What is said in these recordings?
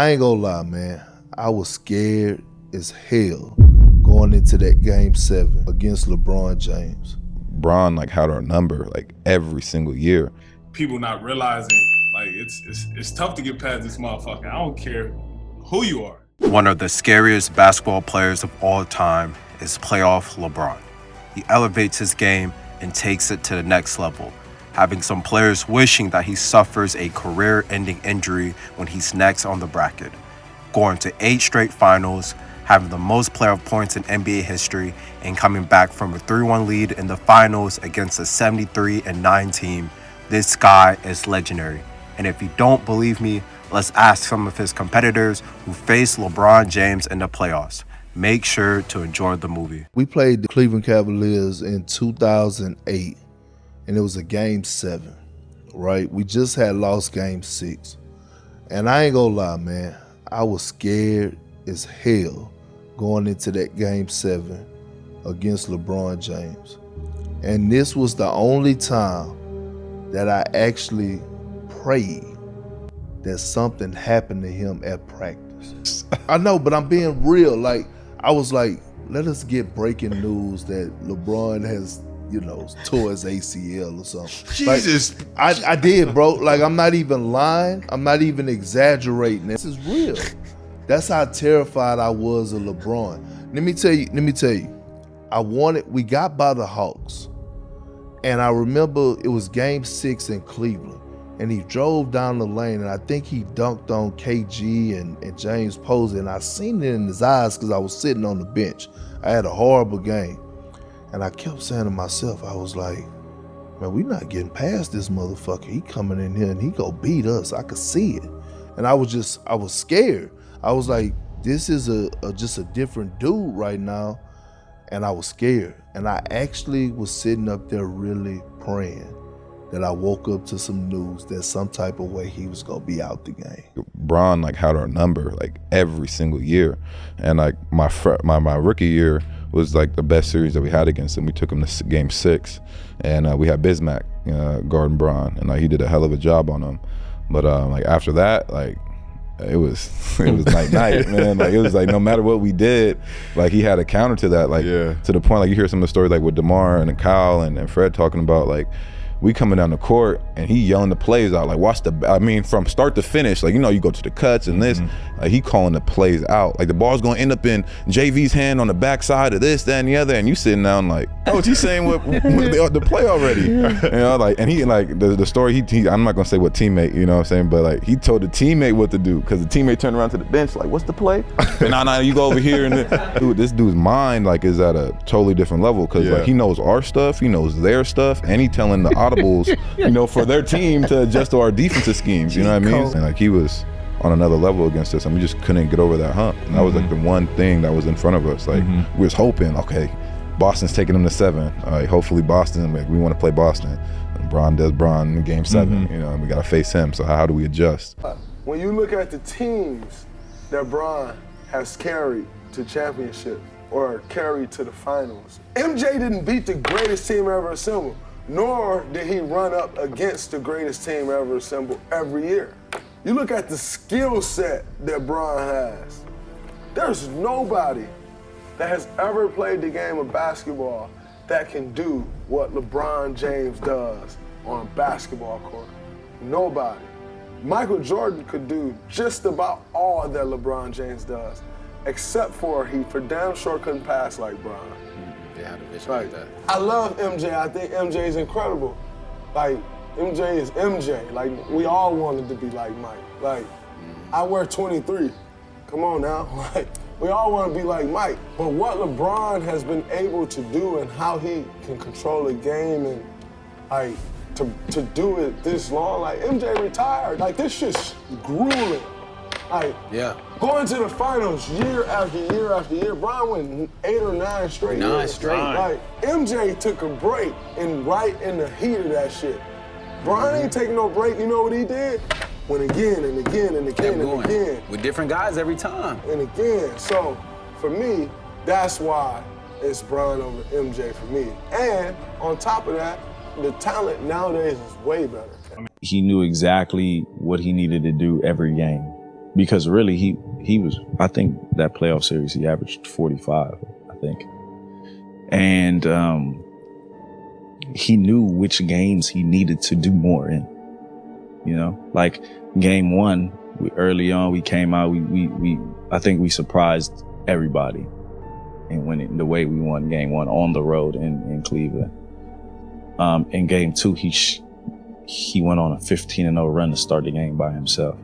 I ain't gonna lie, man. I was scared as hell going into that game 7 against LeBron James. Bron had our number every single year. People not realizing it's tough to get past this motherfucker. I don't care who you are. One of the scariest basketball players of all time is playoff LeBron. He elevates his game and takes it to the next level, having some players wishing that he suffers a career-ending injury when he's next on the bracket. Going to 8 straight finals, having the most playoff points in NBA history, and coming back from a 3-1 lead in the finals against a 73-9 team, this guy is legendary. And if you don't believe me, let's ask some of his competitors who faced LeBron James in the playoffs. Make sure to enjoy the movie. We played the Cleveland Cavaliers in 2008, and it was a game 7, right? We just had lost game 6. And I ain't gonna lie, man, I was scared as hell going into that game 7 against LeBron James. And this was the only time that I actually prayed that something happened to him at practice. I know, but I'm being real. I was like, let us get breaking news that LeBron has, tore his ACL or something. Jesus. I did, bro. I'm not even lying. I'm not even exaggerating. This is real. That's how terrified I was of LeBron. Let me tell you. We got by the Hawks. And I remember it was game 6 in Cleveland. And he drove down the lane, and I think he dunked on KG and James Posey, and I seen it in his eyes because I was sitting on the bench. I had a horrible game. And I kept saying to myself, I was like, man, we not getting past this motherfucker. He coming in here and he go beat us. I could see it. And I was scared. I was like, this is just a different dude right now. And I was scared. And I actually was sitting up there really praying that I woke up to some news that some type of way he was gonna be out the game. Bron had our number every single year, and my rookie year was the best series that we had against him. We took him to game 6, and we had Bismack guarding Bron, and he did a hell of a job on him. But after that, it was night, man. It was no matter what we did, he had a counter to that, to the point you hear some of the stories with DeMar and Kyle and Fred talking about we coming down the court and he yelling the plays out, watch from start to finish, you go to the cuts and this, he calling the plays out. The ball's gonna end up in JV's hand on the backside of this, that, and the other, and you sitting down coach, he's saying what the play already. And he the story, he I'm not gonna say what teammate, you know what I'm saying, but he told the teammate what to do, because the teammate turned around to the bench what's the play? And now you go over here, and this dude's mind is at a totally different level, because he knows our stuff, he knows their stuff, and he telling the audibles, for their team to adjust to our defensive schemes, you know what I mean? And he was on another level against us, and we just couldn't get over that hump. And that was the one thing that was in front of us. We was hoping, okay, Boston's taking them to 7. All right, hopefully Boston, we want to play Boston. And Bron does Bron in game 7, and we got to face him. So how do we adjust? When you look at the teams that Bron has carried to championship or carried to the finals, MJ didn't beat the greatest team ever assembled, nor did he run up against the greatest team ever assembled every year. You look at the skill set that Bron has. There's nobody that has ever played the game of basketball that can do what LeBron James does on a basketball court. Nobody. Michael Jordan could do just about all that LeBron James does, except for he for damn sure couldn't pass like Bron. Yeah, like that. I love MJ. I think MJ is incredible. MJ is MJ. We all wanted to be like Mike. I wear 23. Come on now. We all want to be like Mike. But what LeBron has been able to do and how he can control a game and to do it this long, MJ retired. This shit's grueling. Going to the finals year after year after year. Bron went 8 or 9 straight years. 9 straight. MJ took a break right in the heat of that shit. Bron ain't taking no break. You know what he did? Went again and again and again and again. With different guys every time. And again. So for me, that's why it's Bron over MJ for me. And on top of that, the talent nowadays is way better. He knew exactly what he needed to do every game. because really he was, I think that playoff series, he averaged 45, I think. And he knew which games he needed to do more in, you know, like game one, early on, we came out, I think we surprised everybody and winning the way we won game one on the road in Cleveland. In game two, he went on a 15-0 run to start the game by himself,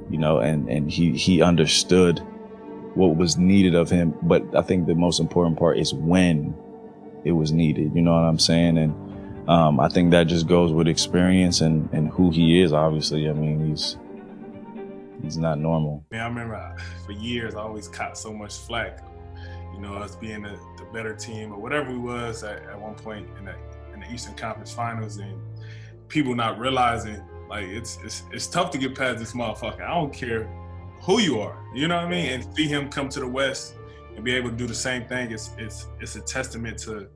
you know, and he understood what was needed of him. But I think the most important part is when it was needed, you know what I'm saying? And I think that just goes with experience and who he is, obviously. I mean, he's not normal. Man, I remember for years I always caught so much flack, you know, us being the better team or whatever we was at one point in the Eastern Conference Finals, and people not realizing, like, it's tough to get past this motherfucker. I don't care who you are, you know what I mean? And see him come to the West and be able to do the same thing, it's a testament to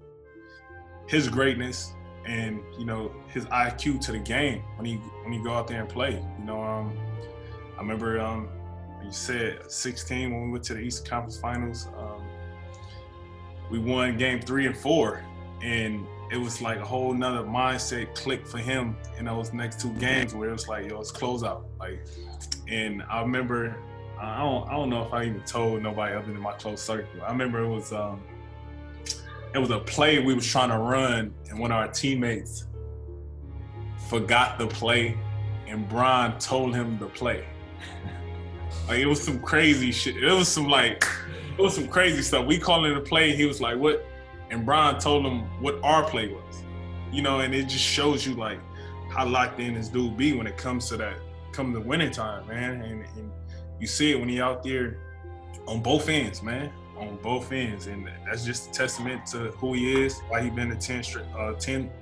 his greatness and, you know, his IQ to the game when he go out there and play. You know, I remember you said 16 when we went to the Eastern Conference Finals. We won game 3 and 4, and it was like a whole nother mindset click for him in those next 2 games where it was like, yo, it's closeout. Like, and I remember, I don't know if I even told nobody other than my close circle. I remember it was a play we was trying to run, and one of our teammates forgot the play, and Bron told him the play. Like, it was some crazy shit. It was some crazy stuff. We called it a play. He was like, what? And Bron told him what our play was. You know, and it just shows you, like, how locked in this dude be when it comes to winning time, man. And you see it when he out there on both ends, man. On both ends. And that's just a testament to who he is, why he been to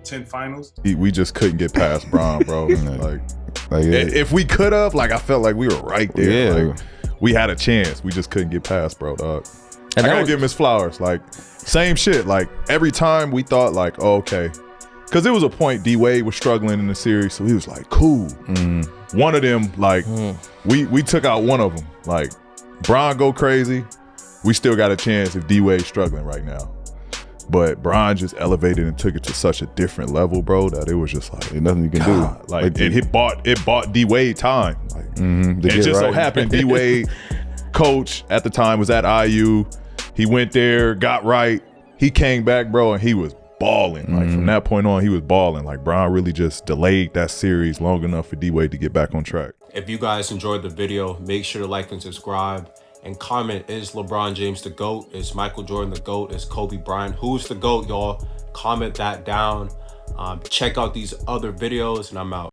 10 finals. We just couldn't get past Bron, bro. like if we could have, like, I felt like we were right there. Yeah. Like, we had a chance. We just couldn't get past, bro, dog. And I gotta give him his flowers. Like, same shit. Like, every time we thought, like, oh, okay. Because there was a point D-Wade was struggling in the series, so he was like, cool. One of them, like, we took out one of them. Like, Bron go crazy. We still got a chance if D-Wade's struggling right now. But Bron just elevated and took it to such a different level, bro, that it was just like, There's nothing you can God, do. like, it bought D-Wade time. Like, it just so happened D-Wade, coach at the time, was at IU. He went there, got right. He came back, bro, and he was balling. Like, from that point on, he was balling. Like, Bron really just delayed that series long enough for D-Wade to get back on track. If you guys enjoyed the video, make sure to like and subscribe. And comment, is LeBron James the GOAT? Is Michael Jordan the GOAT? Is Kobe Bryant? Who's the GOAT, y'all? Comment that down. Check out these other videos, and I'm out.